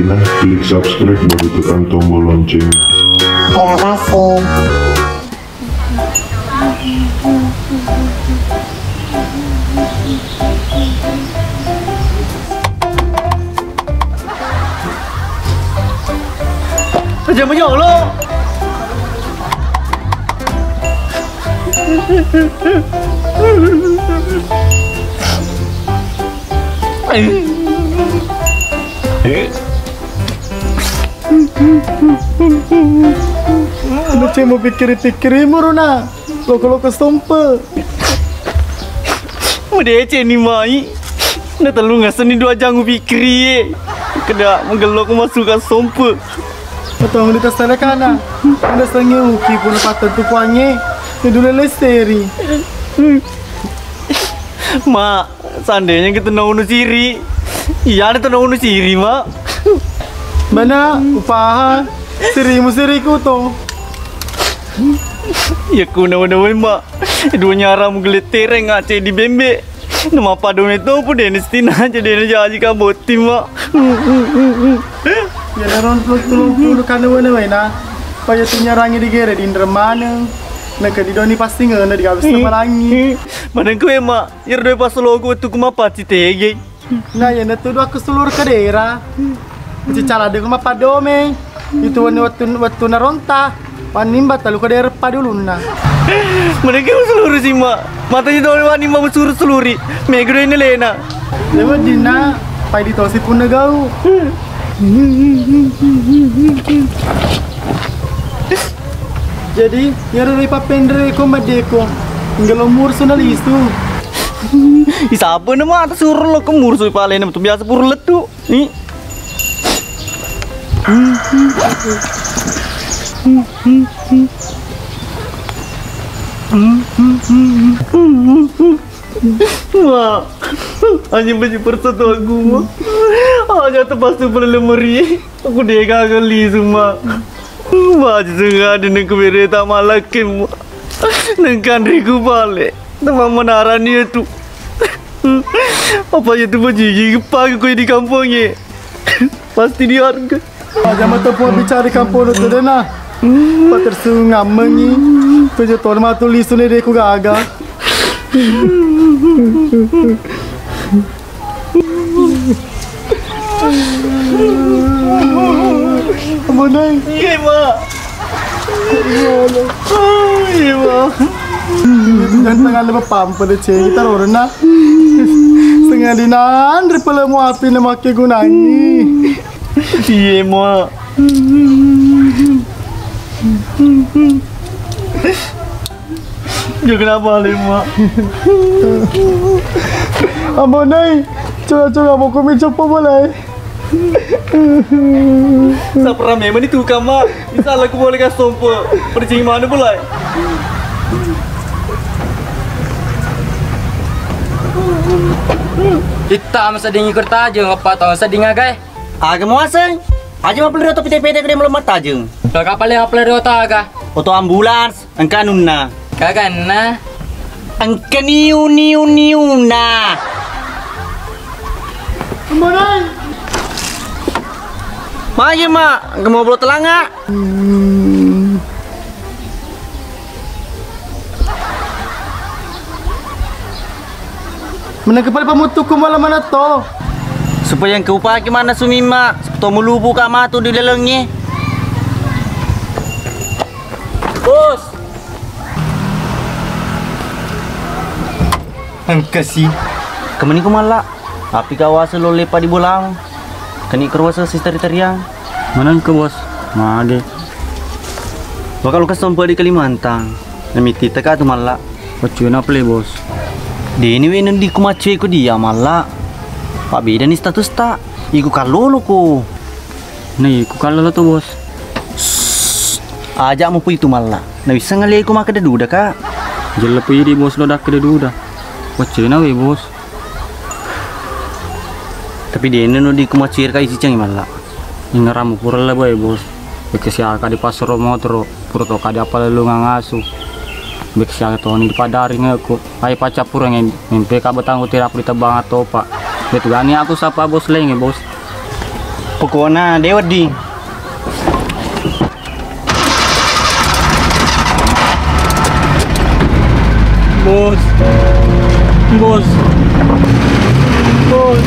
Nah, klik subscribe baru tekan tombol loncengnya. Terima kasih. Jangan banyak lo. Macam mau pikir-pikir Rona. Loko-loko stompe. Mudece ni mai. Nak telung ngasan ni 2 jam pikir. Kena menggelok masuk ke sompe. Betul di tas telekana. Ada sange uki pun patut tu puange. Ni dulu lesteri. Mak, seandainya kita nak unu siri. Iya, ada nak unu siri, mak. Mana upaha siriku tu. Ya ku nama mak. Dua nyara menggeletereng ngaceh di bembek. Nama apa dong itu pun dia nestina aja dia jadi kaboti mak. Ya naron peluk kana mana. Paya tu nyarangi di gere di Indramayu. Nak di doni pasti ngena di kabis malangi. Mana kau mak? Ya doi pas logo tu kuma pati tege. Nah ya natu dua ke seluruh daerah. Cicara de kuma padome. Itu waktu naronta. Panimba talu ke daerah paduluna. Mana kau seluruh sih mak? Matanya tu orang nimba bersuruh seluri. Megro ini lena. Lewat dina pai di tosi pun negau. Jadi, nyari papendre ko madeko. Ngelo murso na listu. Isapa nama atas suruh lo kemur sui palen tu biasa purlet tu. Ni. Wah, hanya baju persatu aku mah. Hanya terpas tu boleh lemari. Aku dia kageli semua. Baju sengaja dengan keberita malakim. Dengan riku balik. Teman menaran dia tu. Apa itu baju gigi pagi kau di kampungnya. Pasti dia harga. Aja mata pun bicara di kampung tu dah nah. Pater sungam mengi. Tujuh tahun mah tulis ni dia ku gagal. Amonai. Iya mak. Iya mak. Jangan tengah lepas pam pada cek kita orang nak. Setengah dinan ripple mu api nama ke gunangi. Iya mak. Dia kenapa le mak? Amonai. Coba mau kami coba boleh. Sapra memang itu kamar. Misalnya aku boleh kasih sompo. Percing mana pula? Kita masa dingin kerta aja ngapa tahu masa dingin agak. Agak mau asing. Aja mau beli otot PT-PT ke dia melemat aja. Kalau kapal yang kapal rota agak. Oto ambulans. Engkau nuna. Kagak na. Engkau niu na. Amonai. Mari mak. Engkau mau belot telanga. Mana kepala pemutuk malam mana to? Supaya yang kau pakai mana sumima? Seperti melupu kama tu di lelengnya. Bos. Angkasi. Kemana kau malah? Tapi kawasan lo lepa di bolang. Kini kerwasa sister teriang. Mana ke bos? Mage. Bakal lukas sompo di Kalimantan. Namiti teka tu malah. Kocun apa le bos? Di ini wenen di kumacu ku dia malah. Pak beda ni status tak. Iku kalolo ko. Nih, ku kalau tu bos. Ajak mu pu itu malah. Na bisa ngali ku maka deduda ka. Jelle piri bos lo dak kedu dah. Kocun we bos. Tapi di ini no di kumacu ka isi cengi malah. Ingaramu pura lah boy bos. Bekesiaka di pasar motor. Pura to ka di apa lu ngangasuh. Bekesiaka to ni di padari ngaku. Ai paca pura ngem. Mimpi ka betang utira prita banget to pak. Betul gani aku sapa bos lenge bos. Pokoknya dewa di. Bos. Bos. Bos.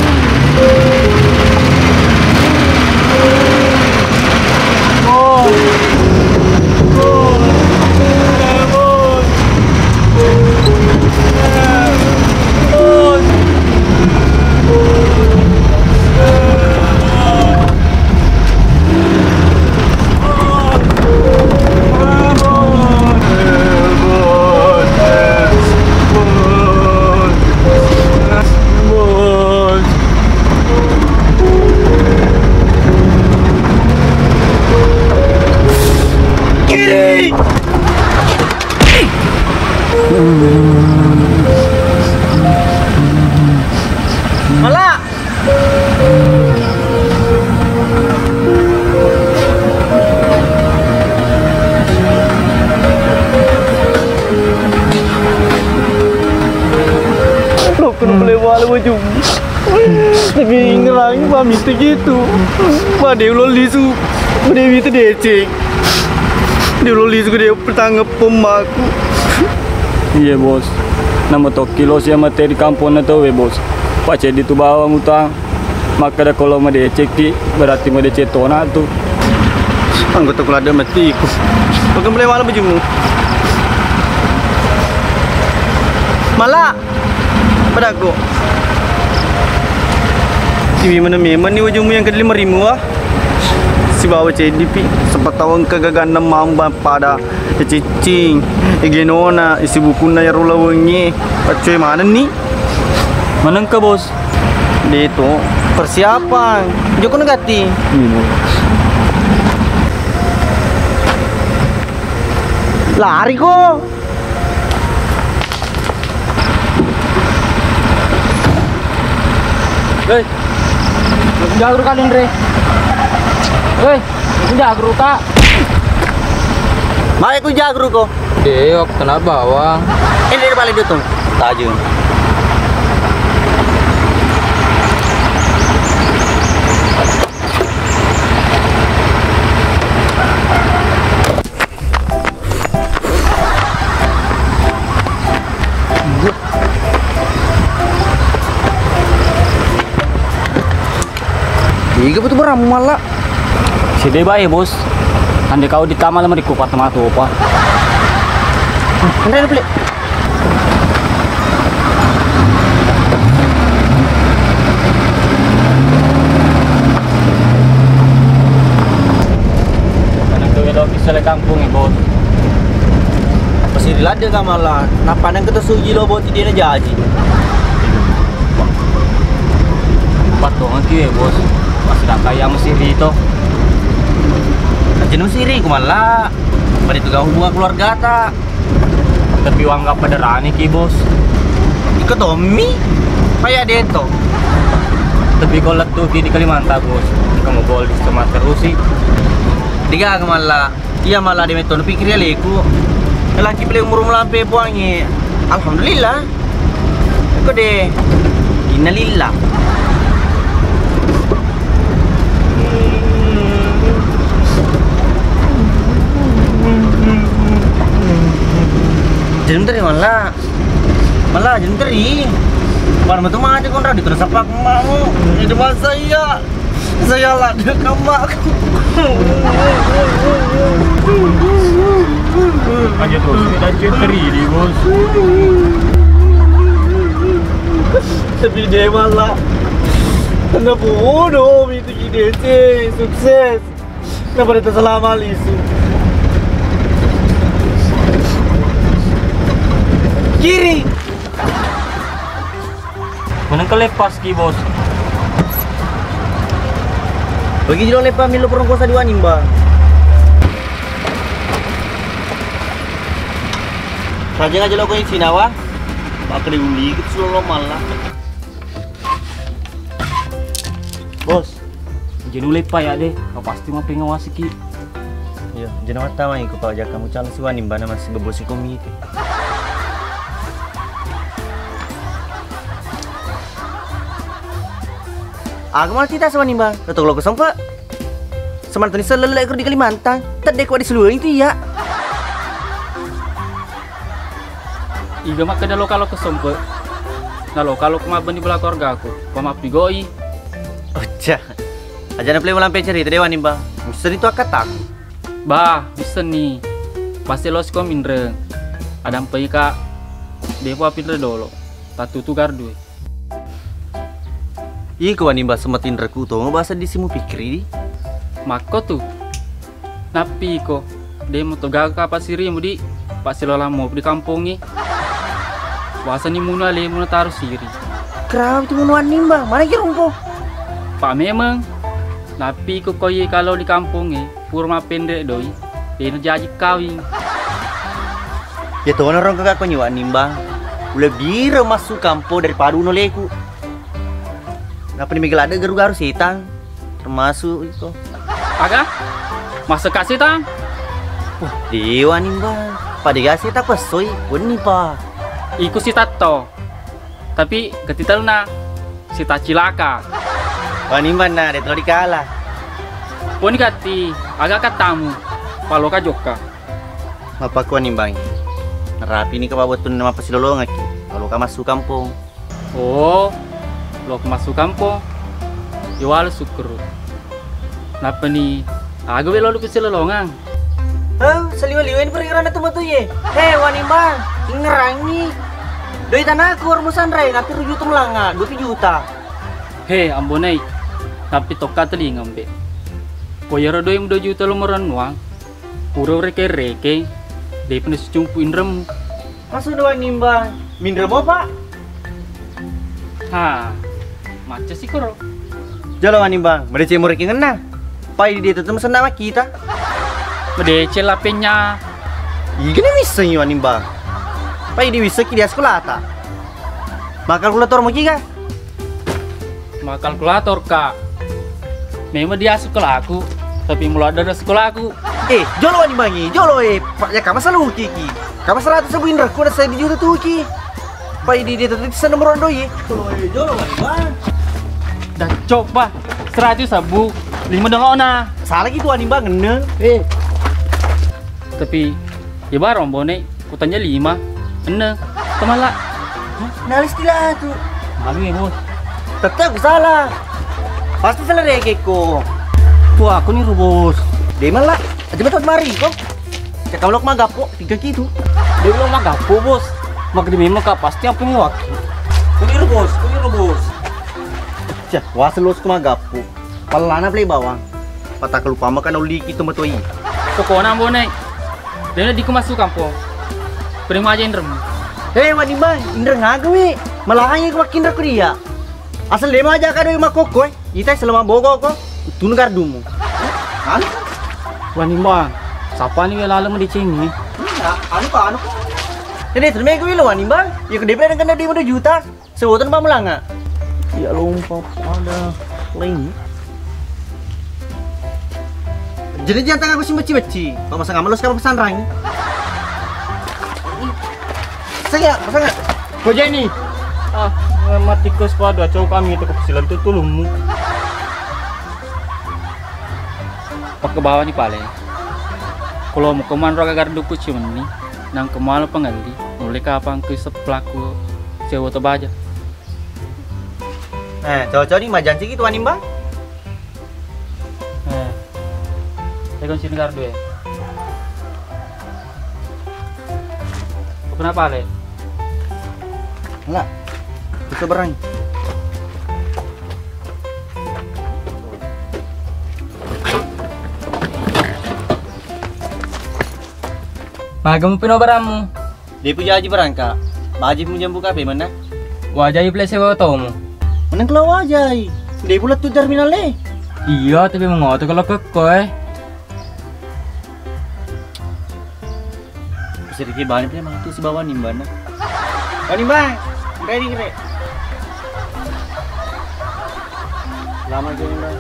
Malah. Lo kena boleh wala baju. Tapi ngerang pamit gitu. Pada lo lisu. Dewi itu decek. Dia lo lisu dia pertangga pemaku. Iya bos. Nama tokilo sih materi kampung atau bos. Pace di tu bawah utang. Maka dah kalau mau decek berarti mau decek tona tu. Anggota keluarga mati ikut. Bukan boleh wala bajumu. Malah pada aku. Tiwi mana memang ni wajumu yang kedua 5,000 ah. Si bawa CDP sempat tahun kegagalan mamba pada cicing. Igenona isi bukuna ya rula wengi. Pacoy mana ni? Mana ke bos? Dia itu persiapan. Joko negati. Lari kok. Hei, jago kan Indre. Hei, jago kak. Mari aku jago kok. Deok, kenapa bawang? Ini dari balik dia tuh. Tajun. Iya betul beramu malah. Si Deba ya bos. Andai kau ditamal sama dikupat sama tu apa? Andai beli. Kadang tu kalau kisah kampung ya bos. Pasti dilada kan malah. Napa nang kita suji lo buat dia jaji. Empat dong nanti ya bos. Masih dah kaya mesti itu. Jenuh siri ku malah. Pada itu hubungan keluarga tak. Tapi uang gak pada rani ki bos. Ikut Tommy. Kayak dia tu. Tapi kalau tu di Kalimantan bos. Kamu boleh di Sumatera terus sih. Diga ke malah. Iya malah dia meton pikir dia leku. Laki beli umur melampai buangnya. Alhamdulillah. Ikut deh. Innalillah. Jenteri malah jenteri. Mana betul mah aja kontra di terus apa mau di depan saya lah dia kamak. Aja terus dan jenteri di bos. Tapi dia malah kena bodoh itu ide sukses. Kenapa dia selama lisu? Kiri. Mana kelepas ki bos. Bagi jilo lepas milo perongkosa dua nimba. Saja aja lo kau isi nawa. Pak uli gitu selalu malah. Bos. Jenuh lepa ya deh. Kau pasti mau pengawasi ki. Iya, jenama tama ikut Pak Jaka kamu calon suan nimba nama masih bebosi komite. Aku malah tidak sama nimba. Betul lo kesempat. Semantan selelek di Kalimantan. Tadi kau di seluruh itu ya. Iga mak kada lo kalau kesempet. Nah lo kalau kemaban di belah keluarga aku, pamap digoi. Oca. Aja na play malampe cerita dewa nih bang. Bisa itu akat aku. Bah, bisa nih. Pasti lo sekom indreng. Ada ampai kak. Depo apindre dolo. Tatu tu gardu. Ih kau nimba semetin reku tuh ngebahasa di simu pikiri. Mako tuh. Napi ko. Dia mau toga ka pasiri yang di. Pasti lo lama di kampungi. Bahasa ni muna le muna taruh siri. Kerap itu munuan nimba. Mana kira rumpo? Pak memang. Napi ko koye kalau di kampungnya purma pendek doi. Dia jadi kawin. Ya tuh orang kagak kau nyewa nimbang. Lebih masuk kampung daripada unoleku. Ngapa nih Miguel ada garu-garu setan? Termasuk itu. Aga? Masa kasih tang? Dewa nimbang. Pada kasih tak pesoi. Wani pa. Iku si tato. Tapi ketitel na si cilaka. Wani mana? Dia terlalu dikalah. Poni kati agak katamu. Palo ka joka. Apa kau nimbang? Rapi ni kau buat nama pasilolong aki. Kalau kau masuk kampung. Oh, lo masuk kampung. Iwal syukur. Napa ni? Aga belo lu pasilolongan. Hah? Seliwa-liwa ini perkiraan itu betul ye. Hei wani bang. Ngerang ni. Doi tanah aku rumusan rai. Nanti rujuh melanga 2 juta. Hei ambonai. Tapi toka telinga mbe. Koyara doi 2 juta lo merenwang. Puro reke-reke. Dia pernah secumpuin rem. Masuk doang nimbang. Minder mau pak? Ha, macam sih koro. Jalan nimbang. Mereka cemur ke ngena. Pai dia tetap senang sama kita. Mede celapenya. Iya ni bisa ni nimbang. Pai dia bisa dia sekolah tak? Makal kalkulator mau kira? Mak kalkulator kak. Memang dia sekolah aku. Tapi mulai dari sekolah aku. Jolo ni bangi, jolo Pak ya kamu selalu kiki. Kamu 100 ribu indra, aku dah saya di juta tuh ki. Pai dia tetap sana nomor doi. Jolo ni bang. Dah coba 100 sabu 5 dolona. Salah gitu ani bang ngene. Tapi ya barang bonek kutanya 5 ene temala. Nalis tila tu. Mami bos. Tetap salah. Pasti salah rekeko. Wah aku nih rubos. Dia malah aja betul mari kok. Cak kamu lok magapo 3 gitu. Dia belum magapo bos. Mak di memang kak pasti apa yang waktu. Kuniru bos. Cak wasel los magapo. Palana play bawang. Patah kelupa makan uli gitu metoi. Pokoknya bonek. Dia di masuk kampung. Prima aja indrem. Hei wadi bang, indra ngagawe. Malahanya kau indra ku dia. Asal lema aja kado mak kokoi. Kita selama bogo kok. Tunu gardumu. Anu? Wani bang. Siapa nih lalu mau dicengi? Anu. Jadi terima gue lo wani bang. Ya ke DP dengan dia 2 juta. Sewotan bang melanga. Ya lupa ada lain. Jadi jangan aku sih beci. Pak masa nggak melus kamu pesan rang. Saya, pesan nggak? Kau jadi mati kos pada cowok kami itu kesilan tuh tulungmu. Pak ke bawah nih pale. Kalau mau kemana roga garduku cuman nih, nang kemana pengali, mulai kapan ke seplaku sewa baja. Cowok-cowok nih majan sih gitu wani bang. Saya sini gardu ya. Kenapa le? Enggak. Bisa berang. Magamu pino baramu. Dia punya aji berangka. Maji punya buka apa mana? Wajah i place sewa tomu. Menang kelau aja. Dia pula tuh terminal le. Iya, tapi mengotot kalau kekoi. Sedikit bahan punya mang tuh si bawa nimbana. Oh nimbang. Ready kire. Lama aja nimbang.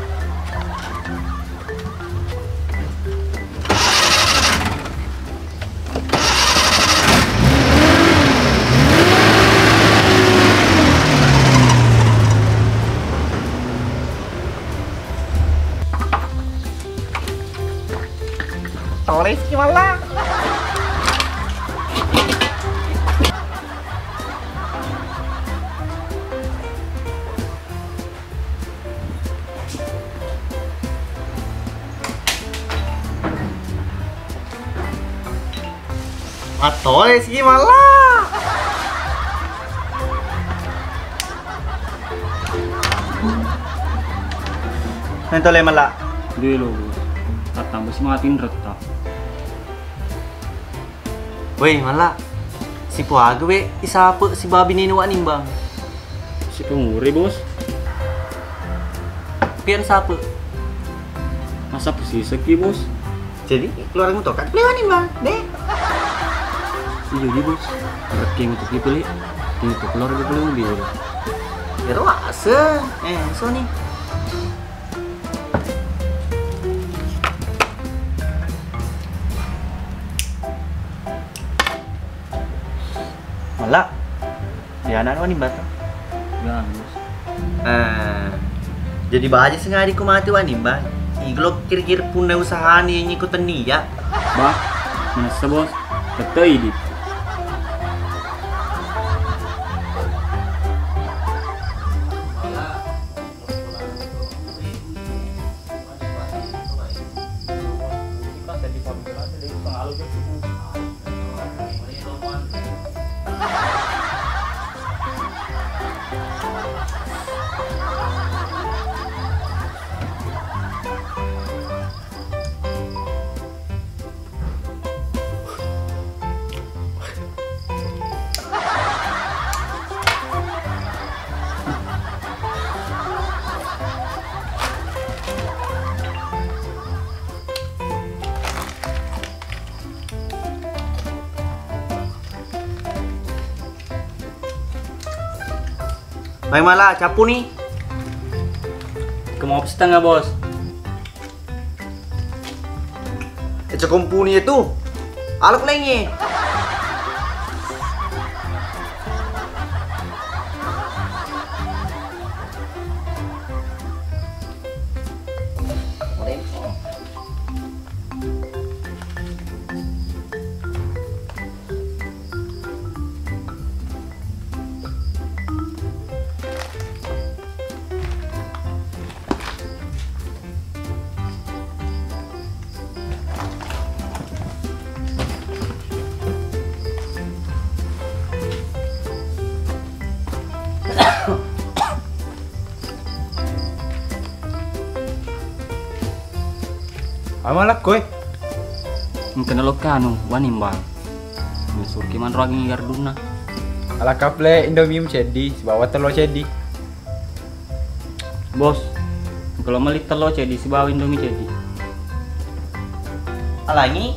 Atole sih malah. Nentole malah. Di lo bos. Tatang besi matiin retak. Weh malah. Si puaga we isape si babi nini wak nimbang. Si penguri bos. Pian sape. Masa besi seki bos. Jadi keluar motor kan beli wak nimbang. Deh. Iya di bos. Reking untuk dibeli. Ini tuh keluar dibeli mobil. Ya rasa. So nih. Malah. Ya anak wani bata. Jangan bos. Jadi baja sengaja ku mati wani bang. Iglo kira-kira punya usaha nih ngikutin dia. Bah, mana bos? Ketai di. Baik malah capu nih. Kamu apa setengah bos? Kompuni itu. Alok lagi. Amalak koy. Mungkin lo kanu wani mbak. Misur kiman rangi garduna. Ala kaple Indomie cedi, bawa telur cedi. Bos, kalau melik telur cedi si bawa Indomie cedi. Alangi.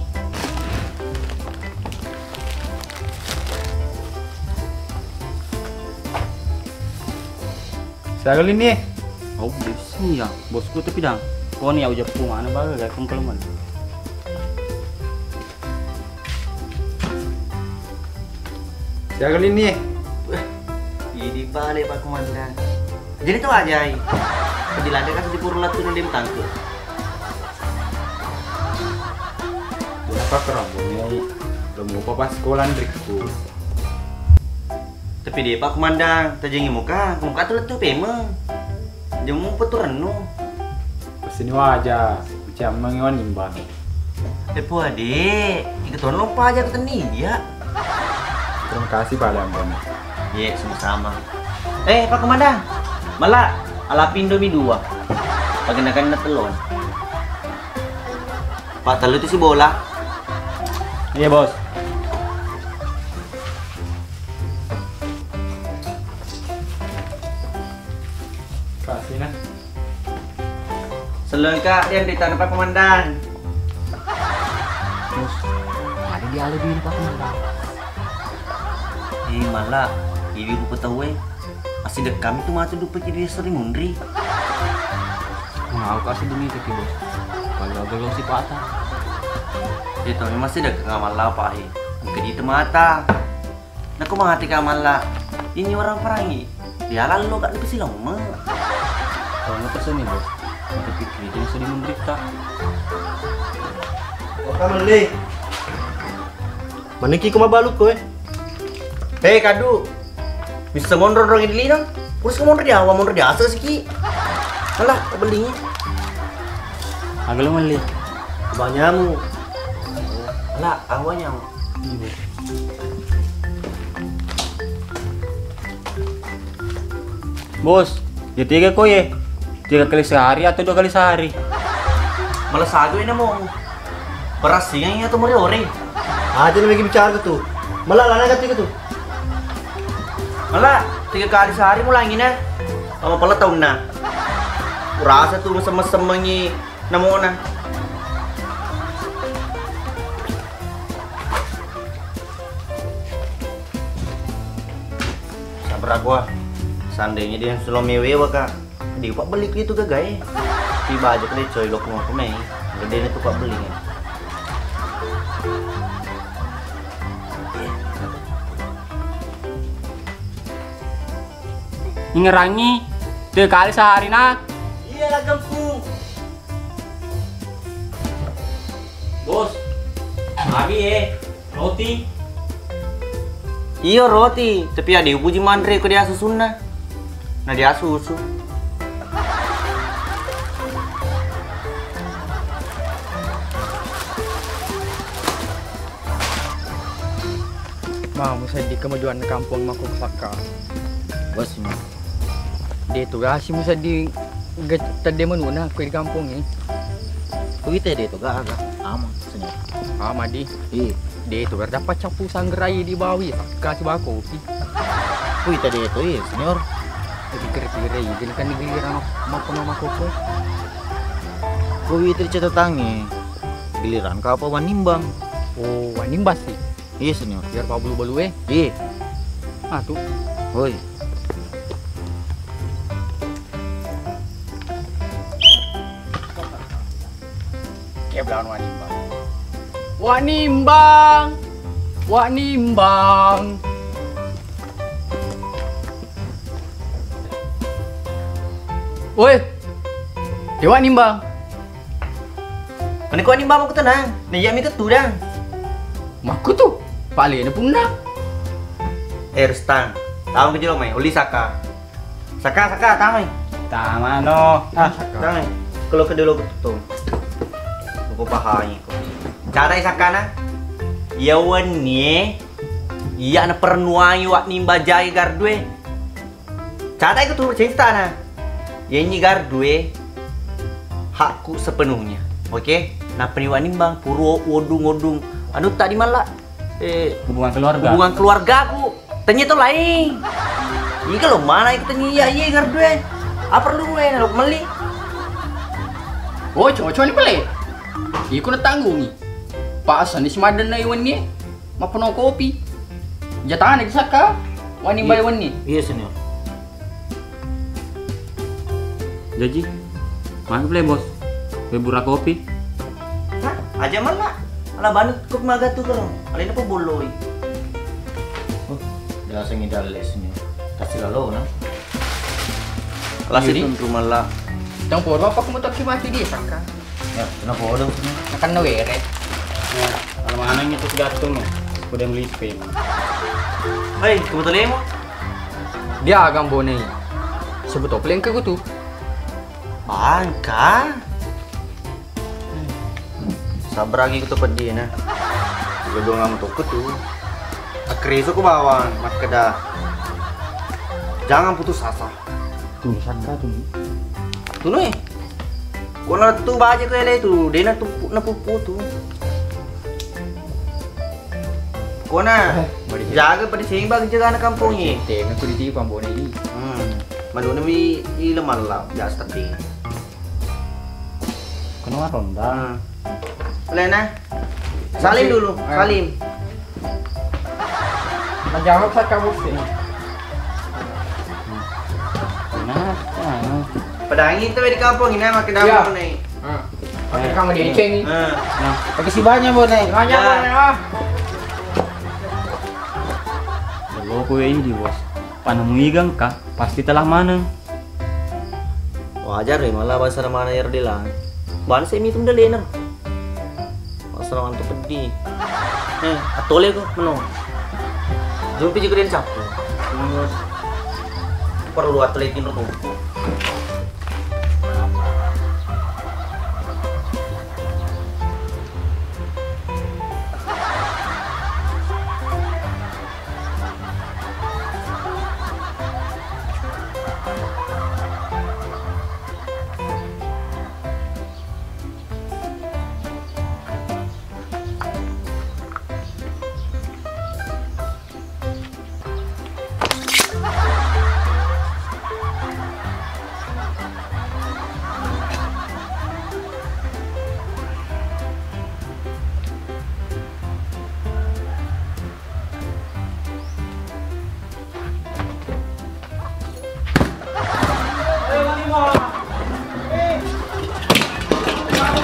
Sagel ini. Oh, besi ya. Bosku tapi dang. Kau ni aku jepung mana baga gak kong mana. Sagel ini. Ini balik Pak Komandan. Jadi itu aja. Penjelasan kan di Purlat tuh nanti tangke. Apa kerambungnya? Belum apa pas sekolah Riku. Tapi dia Pak Komandan, tajangi muka tuh letu pemeng. Jamu peturan no. Sini wajah, macam mengewan nimbang. Depo ade, ikutan lupa aja keteni dia. Terima kasih Pak Lambon. Iya, sama-sama. Pak Komandan, malah alapin Indomie 2. Pagenakan na telon. Pak telu itu si bola. Iya bos. Kasih nah. Selengkap dia di tanah Pak Komandan. Bos, ada di alibi Pak Komandan. Malah, ibu ku tahu masih dek kami tuh masih dupe jadi sering mundri. Nah, aku kasih demi itu bos. Kalau agak lo si patah. Itu masih dek ngamal lah Pak. Mungkin itu mata. Nah, aku mengerti kamal lah. Ini orang perangi. Dia lalu gak lebih silang mah. Kalau nggak pesen nih bos. Mata pikir jadi sedih menderita. Oh kamu le. Mana ki kuma baluk kowe? Kadu. Bisa mondor dong ini dong. Urus ke mondor Jawa, mondor Jasa sih ki. Alah, belinya. Agak lo meli. Banyamu. Alah, awalnya. Iya bos. Bos, ya 3 kok ya. 3 kali sehari atau 2 kali sehari? Malah sago ini mau beras sih yang atau mori ore. Aja lagi bicara gitu. Malah lana kata gitu. Malah 3 kali sehari mulai ini sama pala tahun na. Rasa tuh mesem-mesem ngi namona. Sabar gua. Seandainya dia sudah mewe kak, di pak beli gitu gak gaya. Tiba aja kali coy lo mau kemai, gede itu pak beli ya. Ngerangi 3 kali sehari nak. Iya lah kampung. Bos, lagi ya. Roti. Iya roti, tapi ada puji mandre ke dia susun nah. Nah dia susu. Mau saya di kemajuan kampung makuk saka. Bos ini. Dia tu rasi musa di tadi menuna aku di kampung ni. Kuita dia tu gak agak aman senyap. Madi. Iya. Dia tu dapat capu sanggerai di bawi saka si bako. Kuita dia tu iya senior. Jadi kira-kira ini kan digiliran makono makuk. Kuita catatannya. Giliran kau apa wanimbang? Oh, wanimbas sih. Iya senior. Biar pa bulu-bulu Iya. Tu. Hoi. Kayak belawan wanimbang. Wanimbang. Wanimbang. Woi. Dewa nimbang. Mana kau wanimbang aku tenang. Nah ya minta tu dah. Maku tu. Paling pun nak. Erstang. Tahu ke jelok mai? Uli saka. Saka tahu mai. Tama no. Tahu mai. Kalau ke dulu betul. Aku pahami kok. Cara isakana. Ya wani. Iya na pernuai wak nimba jai gardue. Cara itu tuh cerita na. Ya ini gardue hakku sepenuhnya. Oke? Nah peniwa nimbang puro wodung. Anu tadi malah Hubungan keluarga. hubungan keluarga aku. Tanya tuh lain. Ini kalau mana ikut tanya iya gardue. Apa perlu gue nak meli? Oh, cowok-cowok ni pelik. Iku nak tanggung ni. Pak Asan ni semadan na iwan ni. Mapuno kopi. Jatahan ni saka. Wani ba iwan ni? Iya senior. Jadi, mana boleh bos? Bebura kopi. Hah? Aja mana? Ala banut kok maga tuh kalau. Alin apa boloi? Oh, dia sengi dales senior. Kasih lalu nah. Kelas Jadi? itu untuk malah. Tang poro apa kamu tak mati dia saka. Ya, kenapa ada senior? Akan na were. Ya, kalau mana itu gantung ya. Udah beli spin. Hei, kebetulan mo? Dia agam bonai. Sebut opleng ke tu. Bangka. Sabar lagi kita pedih nah. Gue nggak mau tuh tuh. Akriso ke bawah, mak kedah. Jangan putus asa. Tuh, saka tuh. Tuh nih. Kau nak tuh baca ke ele tuh, dia nak tuh napupu tuh. Kau nak jaga pada sini bagi jaga anak kampung ni. Tengah tu di pam bonai ni. Malu ni lemah lah, jas tapi. Kenapa ronda? Lena, salim dulu, salim. Menjawab saka bos ni. Nah, Pedangin tuh di kampung ini makin Ya. dalam nih. Pakai kamu di ceng ni. Pakai si banyak bonai. Banyak bonai ah. kalau kue ini bos. Panamu igang kah? Pasti telah mana? Wajar deh malah bahasa mana ya dilang. Bahan saya mitum dah lener. Bahasa orang tuh pedih. Atole kok meno. Jumpi juga dia cap. Perlu atole kino tuh.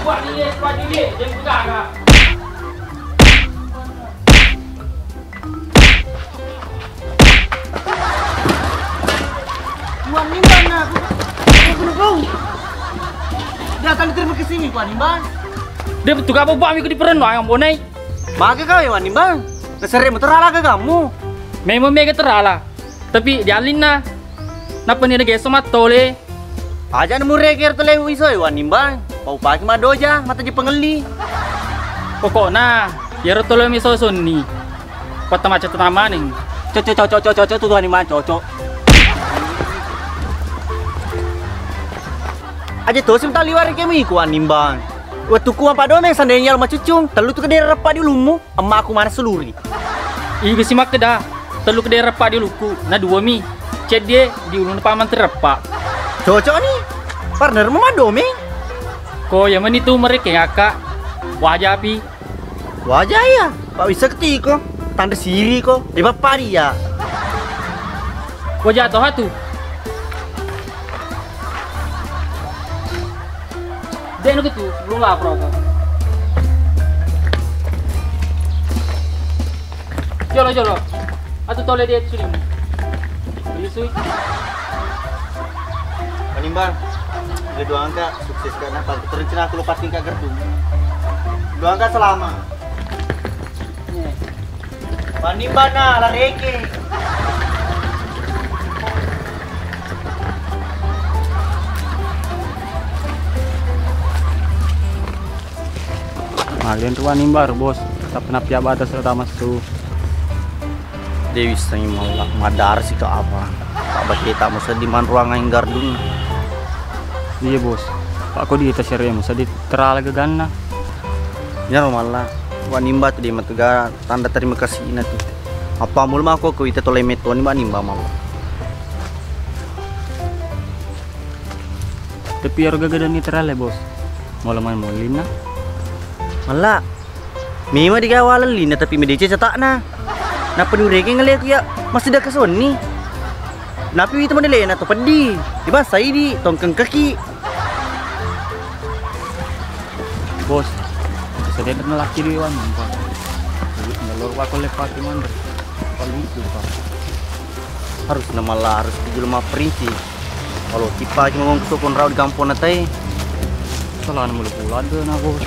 buat dia sepatu dia, jangan pegang kah? Tuan Nimban nak. Aku nak kau. Dia akan diterima ke sini Tuan Nimban. Dia betul apa buat aku di perenang yang bonai? Maka kau ya Tuan Nimban. Keseret terala ke kamu. Memang mega terala. Tapi jalin na. Napa ni ada geso matole? Aja nemu rekir tu lewi so Tuan Nimban. Pau pagi madoja mata je pengeli. Pokoknya, ya rotolo miso sunni. Kota macet nama nih. Cocok Tuan Nimban cocok. Aja tu sim tali wari kemi Tuan Nimban. Waktu ku apa dome sandenya rumah cucung, telu tu kedai repa di lumu, emak aku mana seluri. Iya si mak dah. Telu ke daerah pak di luku. Nah dua mi. Cek dia di ulun paman terrepak. Cocok nih. Partner mama dome. Ko yang mana itu mereka ngakak. Wajah api. Wajah ya. Pak bisa ketiko. Tanda siri kok. Di bapak dia. Wajah atau hatu. Dia nu gitu sebelum lapar kok. Jolo. Atau tole dia sudah. Bisui. Panimbang. Dia doang kak sukses karena apa? Terencana aku lepas tingkat gerdung. Doang kak selama. Panimbang nah lareke. Kalian tuan nimbar bos. Tak pernah pihak batas sudah masuk. Dewi sering malah madar sih ke apa? Tak baca tak masa di man ruangan gardung. Iya bos. Pak kau di tasir yang masa di terala ke gana. Ya malah. Wanimba tu dia matuga tanda terima kasih nanti. Apa mul mah aku kita toleh meto ni wanimba malah. Tapi harga gada ni terala bos. Malam molina. Malah. Memang di kawalan lina tapi media cetak na. Napa ni ureke ngeliat ya masih dah keson ni. Napi itu mana lain atau pedi. Di bahasa ini tongkeng kaki. Bos. Saya dah laki dia wan. Ngelor wa kole pati mandar. Paling itu pak. Harus nama lah harus tujuh lemah perinci. Kalau tipa cuma ngomong kesokon raw di kampung natai. Salah mulu pula ada na bos.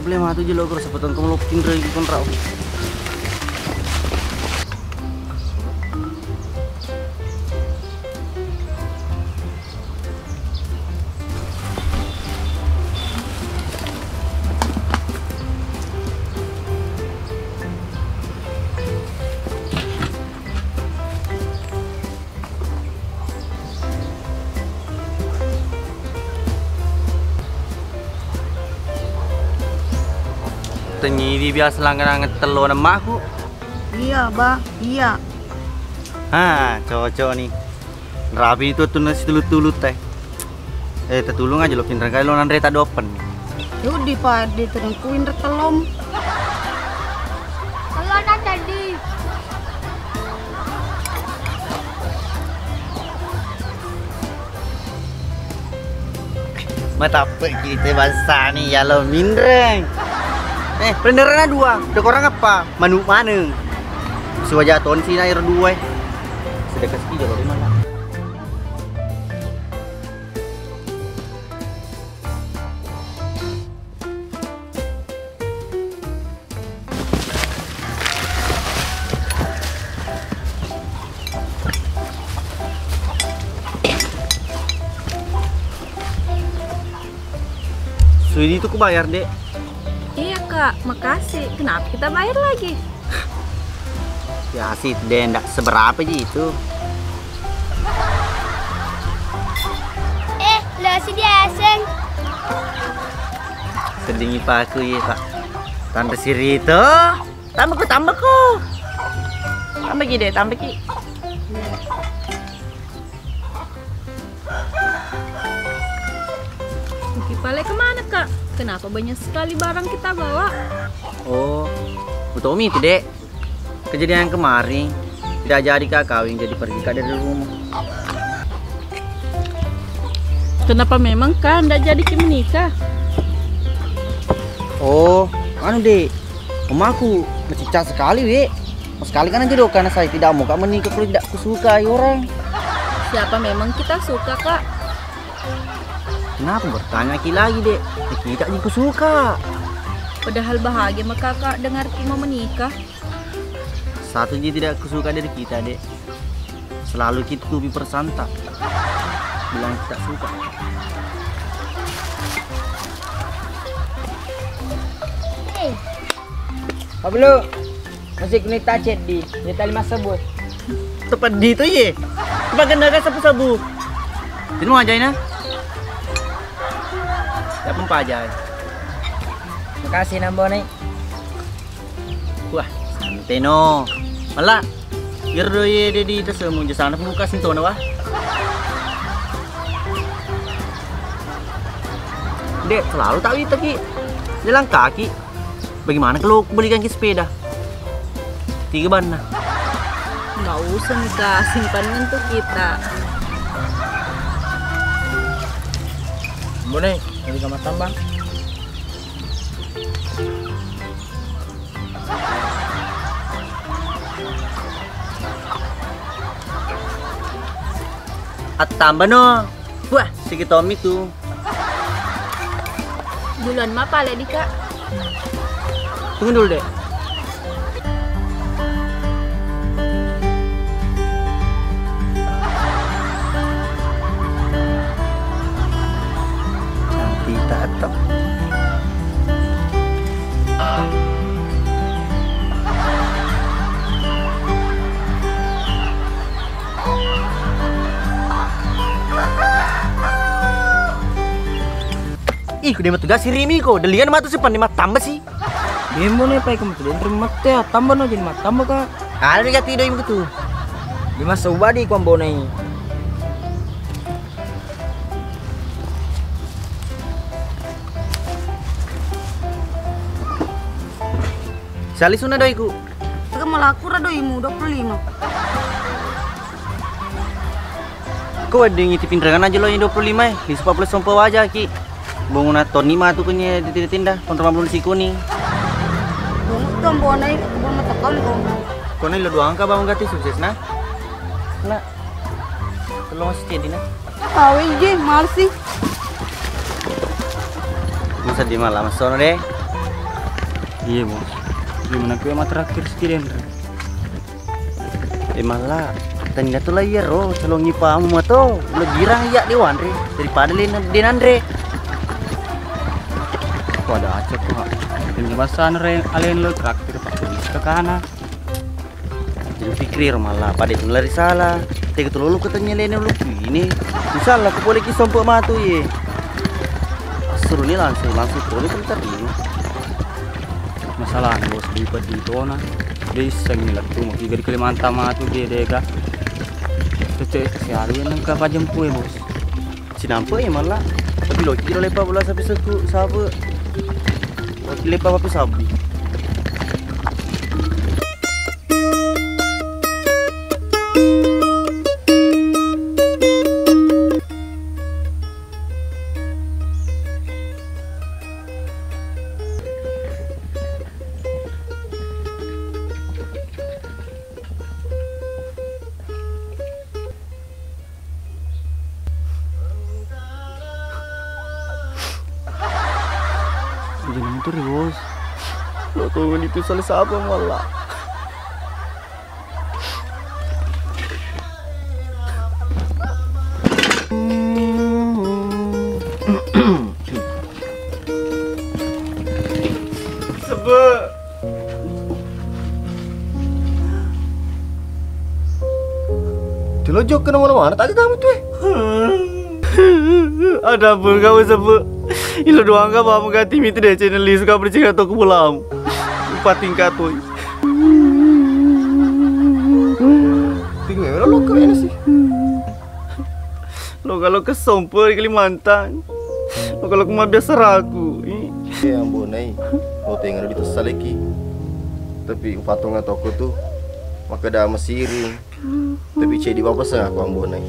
Boleh mah tu je lo kalau sepotong kamu lo kindra di kontrau. Tenyi biasa langganan telur emak aku. Iya, Bah. Iya. Ha, cocok nih. Rabi itu tuh nasi tulut-tulut teh. Tertulung aja lo pindah kali lo nandre tak dopen. Yudi, Pak. Diterengkuin retelom. Halo, nak tadi. Mata apa kita bahasa nih ya lo mindreng. Beneran dua. Udah korang apa? Manu mana? Suaja ton sini air dua. Sedekah sekali kalau di mana? Suidi itu ku bayar, Dek. Iya, Kak. Makasih. Kenapa kita bayar lagi? Ya sih, Dek, enggak seberapa aja itu. Lah si dia aseng. Sedingi paku ya, Pak. Tante siri itu. Tambah ku. Tambah ki, Dek, tambah ki. Balik kemana, Kak? Kenapa banyak sekali barang kita bawa? Oh, Utomi itu, Dek. Kejadian kemarin tidak jadi Kak kawin, jadi pergi Kak dari rumah. Kenapa memang kah ndak jadi menikah? Oh, anu dek, mamaku mencicak sekali wek. Sekali kan aja dong, karena saya tidak mau kak menikah kalau tidak kusukai orang. Siapa memang kita suka kak? Kenapa bertanya lagi dek? Kita juga suka. Padahal bahagia sama kakak dengar mau menikah. Satu je tidak kusuka dari kita dek. Selalu kita tubi persantap. Bilang tidak suka. Hey, Pablo, masih kena tacet di tali masa buat. Tepat di itu ye. Tepat gendaga sabu-sabu. Jadi mau ajain ah? Ya pempa aja. Makasih nambah nih. Wah, santai no. Malah, biar doye dedi itu semua jasana pembuka sentona wah. Dek, selalu tahu itu ki. Jalan kaki. Bagaimana kalau aku belikan ki sepeda? 3 ban nah. nggak usah nih kak, simpan untuk kita. Boleh, dari kamar tambang. At tambah no. Wah, si Tommy tuh. Duluan mah pale di kak. Tunggu dulu deh. Cantik tatap. Ih, kuda mah tugas si Rimi kok. Delian mah tuh sepan lima tambah sih. Demo nih pak kamu tuh terima mati ya tambah no jadi mat tambah kak. Ada yang tidur begitu. Di masa ubadi kombo nih. Sali suna doiku. Teka malah aku radoimu 25. Kau ada yang ngitipin regan aja lo yang 25 ya. Di 40 sompo aja ki. Bangun Tony mah tuh punya di tinda kontrol belum si kuning. Bungut kan bawa naik kebun mata kali kau. Kau nih lo dua angka bangun gati sukses nah. Nah. Tolong masih jadi nah. Awe je, males sih. Bisa di malam sono deh. Iya bos. Gimana kue mah terakhir sekalian. Malah tanya tuh lah ya ro, calon nyipamu mah tuh lebih girang ya dewan re daripada Andre. Kok ada acak kok. Penjelasan alen lo terakhir pak ke kana. Jadi pikir malah pada itu lari salah. Tega tuh lu katanya lene lu ini. Misalnya aku boleh kisompo matu ye. Suruh nih langsung terus bentar ini. Masalah bos di tona. Desa ini lah tuh mau di Kalimantan mah tuh dia dega. Cecek siaru yang nangka pajam kue bos. Sinampo ya malah. Tapi lo kira lepa bola sapi seku sabu. Wakil lepa apa sabi. Jangan motor ya bos. Lo tunggu itu salah siapa malah. Sebab Dilojok ke mana-mana tadi tamu tuh. ada pun kau sebut. Ilo doang ka ba mengganti miti deh channel li suka bercakap atau kepulam. 4 tingkat tuh. Tinggal lo keren sih. Lo kalau ke Sompo di Kalimantan. Lo kalau ke mah biasa ragu. Ya ampun nih. Lo tinggal di tas lagi. Tapi patungan toko tuh maka dah mesiring. Tapi cedi bapak saya aku ampun nih.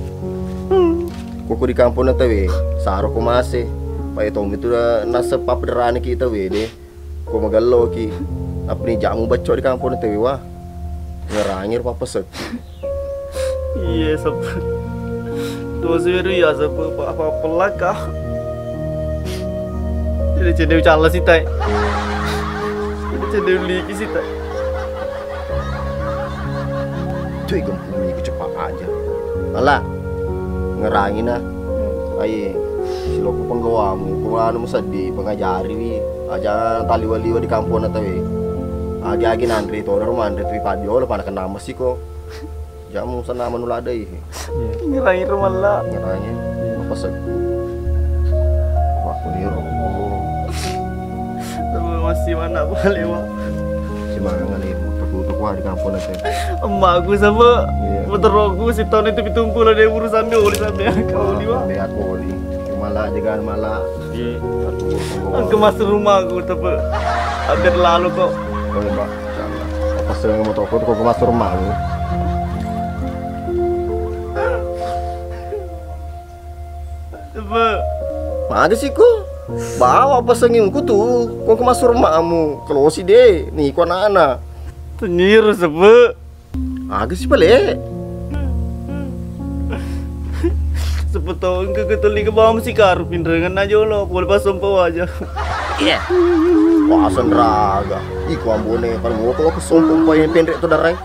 Koko di kampung na tawe, saro ko mase. Pa itong itu nasa papadarani kita we de. Ko magalo ki. Apa ni jamu baco di kampung na tawe wa. Ngerangir papasek. Iya sab. Doseru ya sab apa pelaka. Jadi cendeu cala sih tay. Jadi cendeu liki sih tay. Tuh kampung ini cepat aja. Alah. Ngerangin na. Ay, silo ko panggawamu. Kung ano mo sadi, pangajari wi. Aja taliwa-liwa di kampung na tawe. Agi-agi nandri to, Andre Tripadio, pana ka nama sih ko. Jamu sa nama nula ada Ngirangin rumala. Ngerangin. Mapasag. Waktu ni ro. Tapi masih mana boleh wa. Si mana ngalih tutuk wa di kampung na tawe. Emak aku sama motor aku si tahun itu pitumpu lah dia urusan dia oleh sampai kau ni wa. Lihat ko ni. Malah jagaan malah. Iya. Kemas rumah aku tapi hampir lalu kok. Boleh Mbak. Apa sering motor aku kok kemas rumah lu. Apa? Ada sih kok. Bawa apa sengingku tuh. Kok kemas rumahmu. Kalau si deh, nih kok anak. Tenyir sebe. Agak sih balik. Sepetong ke keteli ke bawah mesti karu pinderengan aja lo. Boleh pas sompau aja. Iya. Wah senraga. Iku ambone kan mau kalau kesompong paling pendek tuh darai.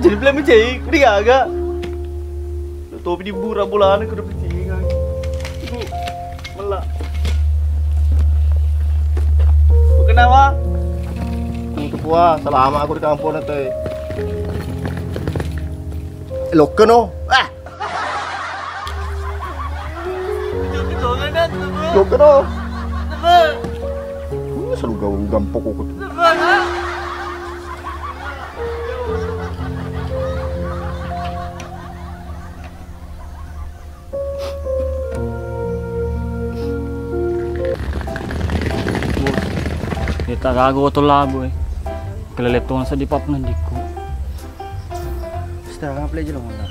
Jadi belum mencari, dia agak. Topi di burah bulan ke depan sini kan. Ibu melak. Kenapa? Itu puas, selama aku di kampung nanti. Lo keno, lo keno. Selalu gaung gampok aku. Kita gago to labo Keleletong sa di pap nandiko. Setelah play aja lo mana?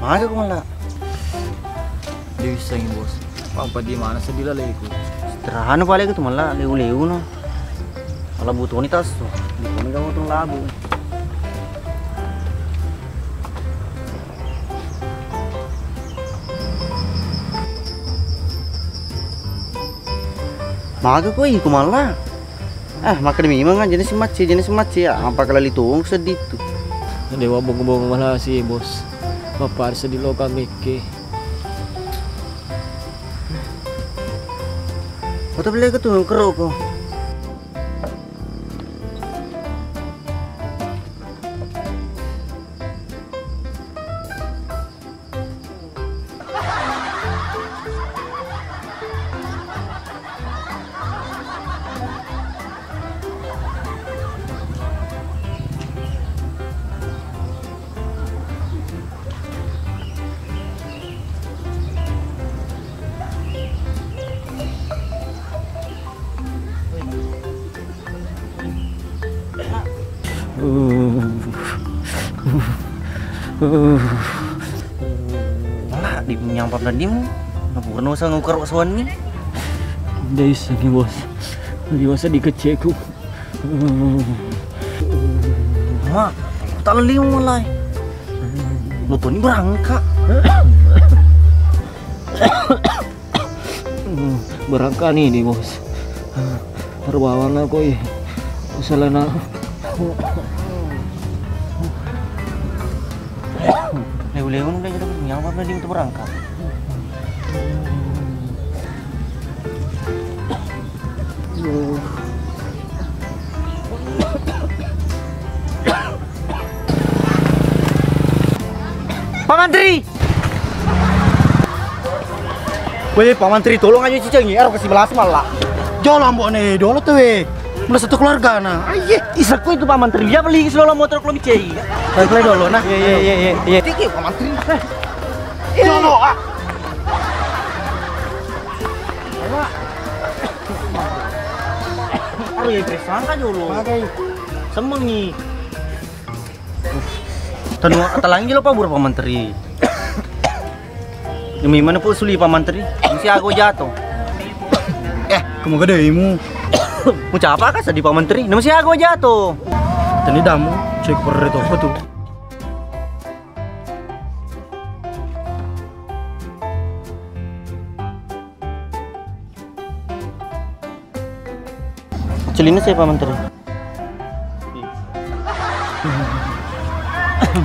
Mana kau malah? Di bisa ini bos. Papa di mana sedih lah lego. Sederhana paling itu malah leu-leu no. Kalau butuh ni tas tu, butuh ni kamu tu labu. Maka kau ikut malah. Makan memang kan jenis macam ya. Apa kalau litung sedih tu. Dewa bong-bong malah sih bos. Bapak sedih lo kami ke. Kau tak boleh ketua keruk kau. Malah di menyampap dan dimu. Bukan usah nguker waksuan ni. Dari sini bos. Di masa dikeceku. Mak, tak leli mulai. Lu tuh ni berangkat. Berangkat nih bos. Terbawa lah koi. Usaha Leu-leu udah jadi menyampap dan dimu tu berangkat. Pak Menteri! Weh, Pak Menteri tolong aja cicing ya, kasih belas malah. Jolah mbok nih, dolo tuh weh. Mulai satu keluarga nah. Aye, isaku itu Pak Menteri. Dia beli selola motor kalau micei. Play dulu nah. Iya. Tiki Pak Menteri. Jolo ya tersangka dulu. Makai. Semeng nih. Talangi lo Pak Bur Pak Menteri. Demi mana pun suli Pak Menteri. Mesti aku jatuh. Kamu gadaimu. Ucap apa kan sedih Pak Menteri? Mesti aku jatuh. Tadi damu cek perre apa tuh. Celina saya Pak Menteri.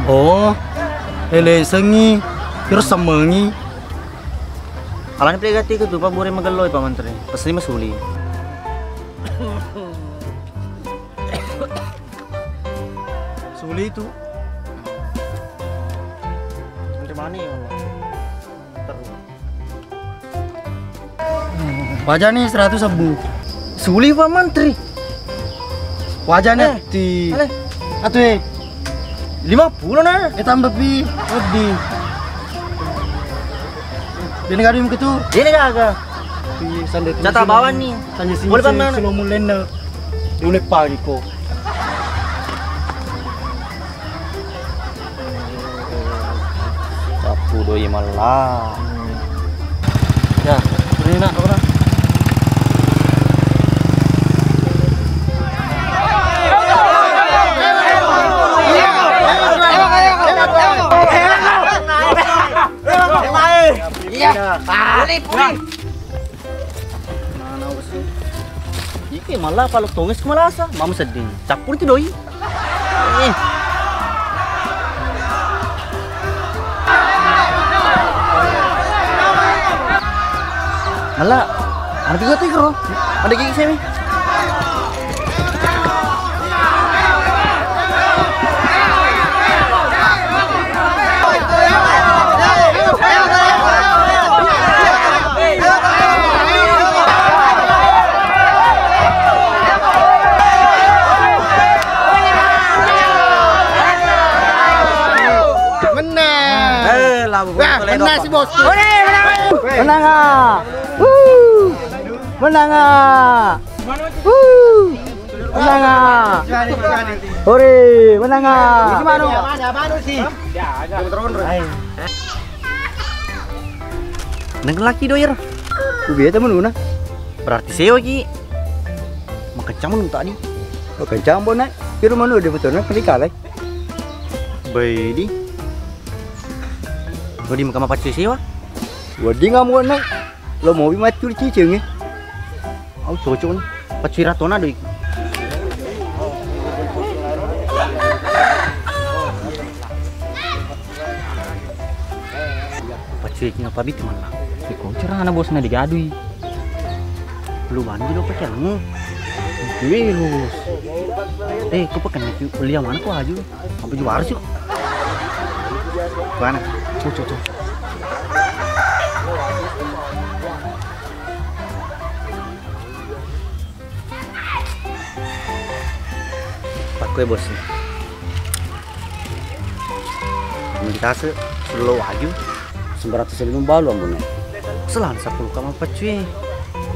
Oh, sengi, terus semengi. Alani plegati ke tuh Pak Bure magaloi Pak Menteri. Pasti masuli. Suli itu. Menteri mana ya? Wajah nih 100 sebu. Suli Pak Menteri. Wajahnya di. Atuh 50 nah. tambah pi, lebih. Ini kadang gitu. Ini kagak. Cata bawah nih. Boleh Pak mana? Silo mulai na. Diulik pagi kok. Sapu doi malah. Ya, ini nak orang. Puli. Iki malah kalau tongis kemalasa, mama sedih. Capur itu doi. Malah, ada juga tuh kro. Ada gigi sih. Menang si bos. Menang ah. Menang ah. Menang ah. Hore, menang ah. Gimana? Mana sih? Neng laki doyer. Ku biasa temen una. Berarti saya lagi. Makacang mun tadi. Kencang bona. Kira mana udah betul nak kali. Baidi. Wadi muka mapat sewa. Wadi ngamu nak. Lo mau macur cicing Au cocok nih. Pacira tona doi. Pacira apa bit mana? Iko cerana bosna digadui. Lu banji lo pacarmu. Wih, kau pakai kuliah mana kau aju? Sampai juara sih. Mana? Cocok. Pakai bosnya. Ini kase selalu aju. 950 balu ambune. Selan 10 kamar pacuy.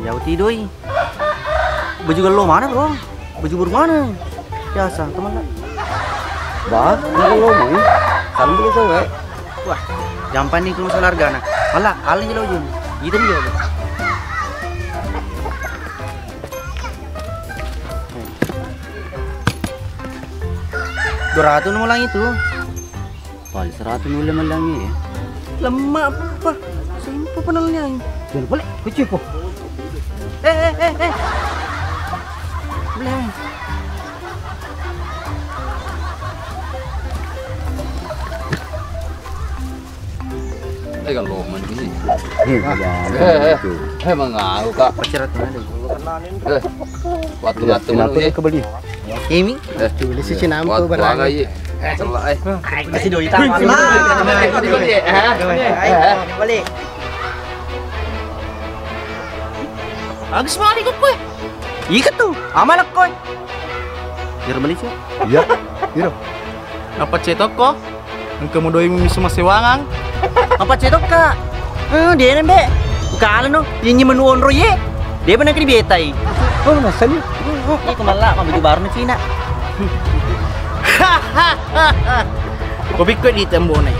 Jauh tidoi. Baju lo mana bro? Baju bermana? Biasa teman lah. Bah, lo mau? Kan dulu kau Wah, jampan nih kalau selarga nak. Malah, alin jelo jun. Gitu nih jelo. Doratu nulang itu. Paling 100 nula malangi ya. Lemak apa? Simpel penalnya. Jangan balik, kecil kok. Boleh. Kan lo man sih. Mengaku kak. Pacaran ada. Waktu ngatu mana ya? Kebeli. Kimi? Beli si Cinampo barang. Kasih doi tahu. Balik. Agus mau ikut kowe. Ikat tuh, amalak kowe. Biar beli sih. Iya, iya. Apa cetok kok? Engkau mau doi misu masih wangang. Apa cetok kak? Dia nembe. Bukan no, dia nyemen wonro ye. Dia benar kiri betai. Oh, nasan ni? Ini kemala, mabiju baru ni Cina. Kau pikir di tembok ni.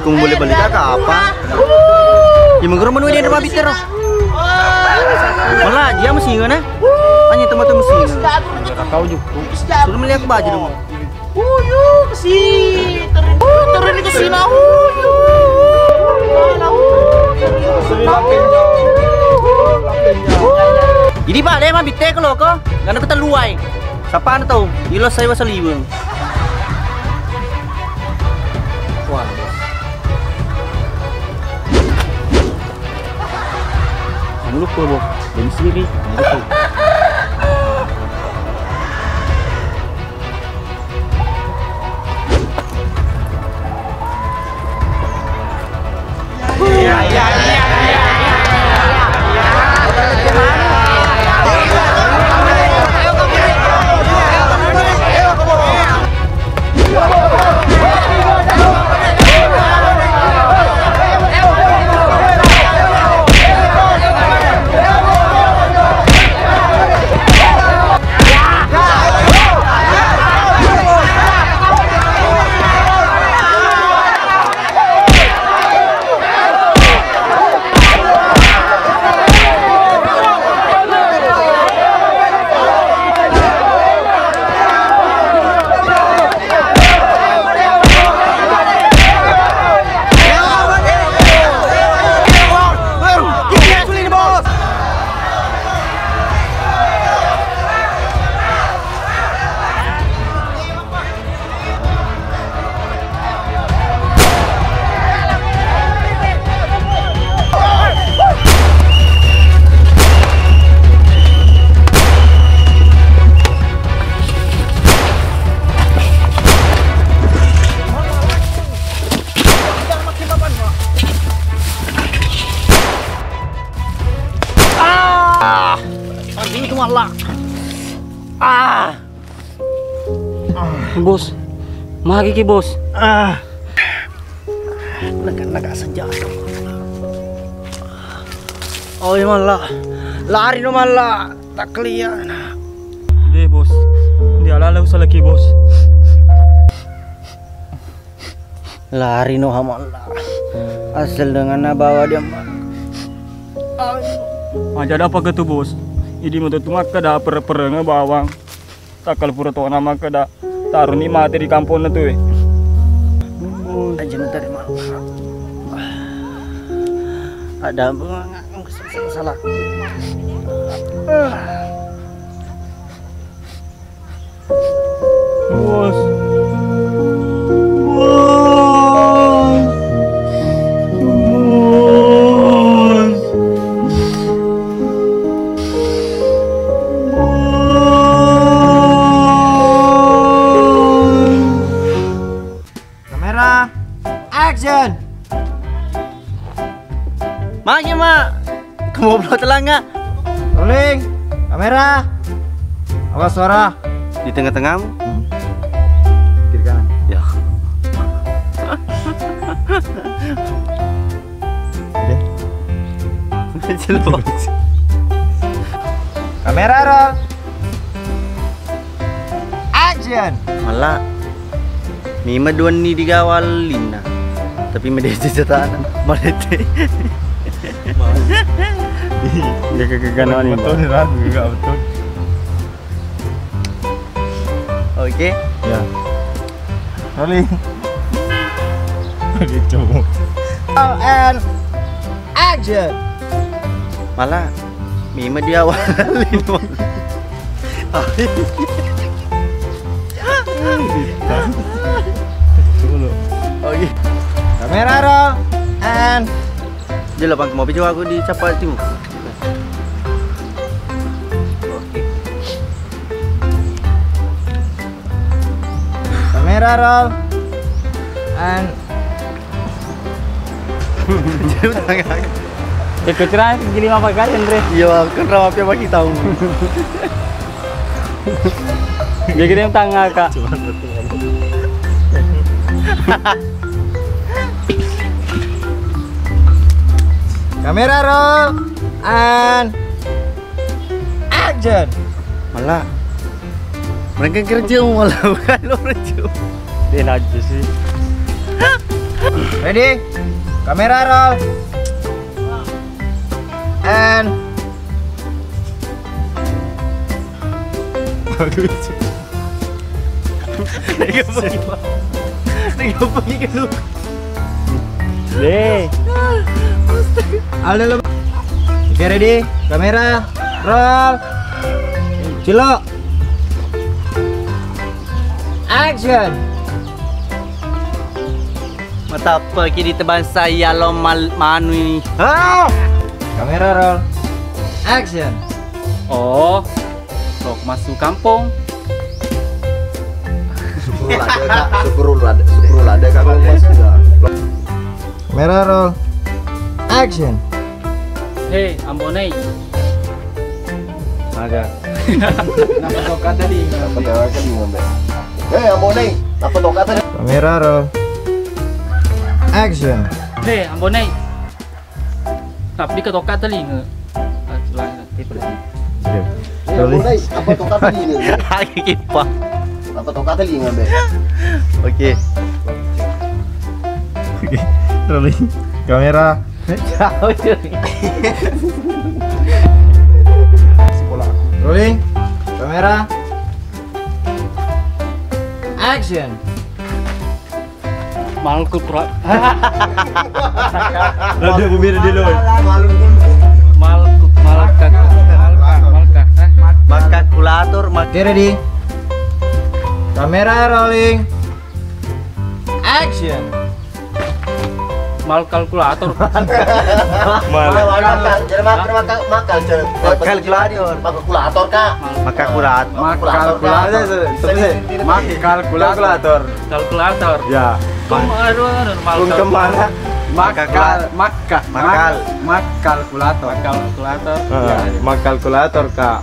Kung boleh balik kakak apa? Ya menggeram menua dia ada mabiter. Malah dia mesti ngana. Hanya teman-teman mesti. Kau juga. Sudah melihat baju dong. Si terin ke sini. Jadi pak dia mabiter kalau kau. Karena kita luai. Siapa anda tahu? Ilos saya wasal ibung. Wah. Lupa boh, dan sendiri. Bos, mari ki bos. Naga saja. Oh ya malah, lari no malah tak kelian. Deh bos, dia lalu lagi bos. Lari no malah. Asal dengan bawa dia. Aja ada apa ke tu bos? Ini mau tu mak kada per bawang. Takal pura tu nama kada taruh ni mati di kampung tu. Aja bentar mal. Ada salah. Bos. Action. Maknya mak, kamu belum telanga. Rolling, kamera. Awas suara. Di tengah-tengahmu. Kiri kanan. Ya. Jelas. Kamera roll. Action. Malah Mima duan ni digawalin na. Tapi may desataan malete. Dia kegagalan ni. Betul ni ragu juga betul. Oke. Ya. Rolling. Gitu. And action. Malah Mima diawalin. Oke. Kamera roll and dia lapang mau biju aku di capat timu. Oke. Kamera roll. And Kecerahan gini apa kali Andre? Iya, kan rapi apa kita tahu. Dia gini yang tangga kak. kamera roll. And action. Malah mereka kerja malah bukan lo kerja. Dia aja sih. Ready? Kamera roll. And Bagus. Tiga pergi ke lu. Deh. Aldo lo. Oke, ready? Kamera roll. Cilok. Action. Mata apa kini teban saya lo manu ini. Kamera roll. Action. Oh, sok masuk kampung. Syukurul ada kak mas juga. Kamera roll. Action. Hei, Ambonei. Agak. Apa tokat tadi ngombe? Ambonei, apa tokat tadi? Kamera roll. Action. Hei, Ambonei. Tapi ketokat telinga. Nanti berarti. Ambonei, apa tokat tadi ini? Lagi kipas. Apa tokat tadi ngombe? Oke. Rolling. Kamera. Jauh cuy. Rolling. Kamera. Action. Malku kurat. Ada bumir di luar. Malka. Maka kalkulator Oke, ready? Kamera rolling. Action. Mal kalkulator. Kalkulator kak. maka kurat. Kalkulator. Ya. Kemana? Kalkulator. Mak kalkulator kak.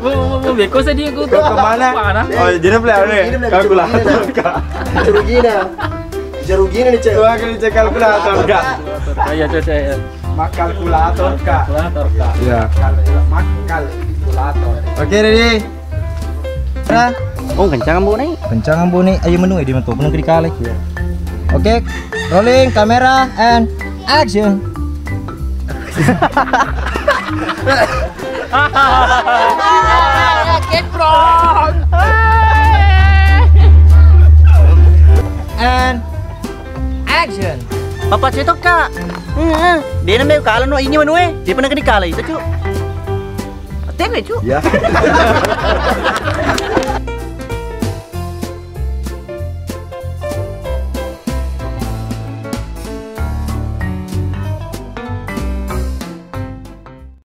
Mau beko sedih aku tuh. Kemana? Oh jadi beli nih kalkulator kak. Jerugina nih cek. Gua akan cek kalkulator kak. Ya coba. Mak kalkulator kak. Ya. Mak kalkulator. Oke, ready? Nah, Oh kencang bu nih. kencang ambo nih. Ayo menu di mentu penuh kali. Oke, rolling kamera and action. And action. Papa cetok kak. Dia namanya kalah no ini manue. Dia pernah kena kalah itu cu. Tengok cu. Ya.